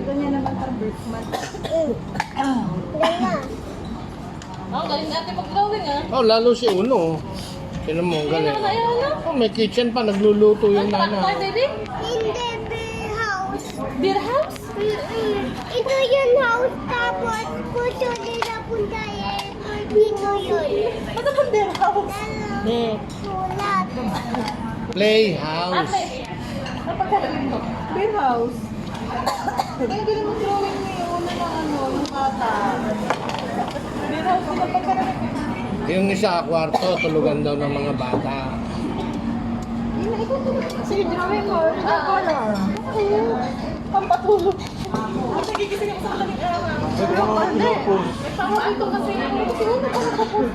Ganyan naman parang birth month. Oh, galing natin mag-drawing ah. Oh, lalo si Uno. Tinan mo, Hindi galing. naman ayaw na. Oh, may kitchen pa, nagluluto yung Ano tayo, nana. baby? Hindi, beer house. Beer house? Ito yung house, tapos puso nila punta dito yun. Ano ba beer house? Dalawa. Sulat. Playhouse. Ate, napagkagaling mo. Beer house. Kaya galing mo drawing ni una ng ano, yung bata. Beer house, sila pagkarating. Yung isa kwarto, tulugan daw ng mga bata. Sige, drawing mo. Ito color. Pampatulog. Nagigising ako sa madaling araw. Pwede ka mga May tao dito kasi. Kasi una pa nakapos.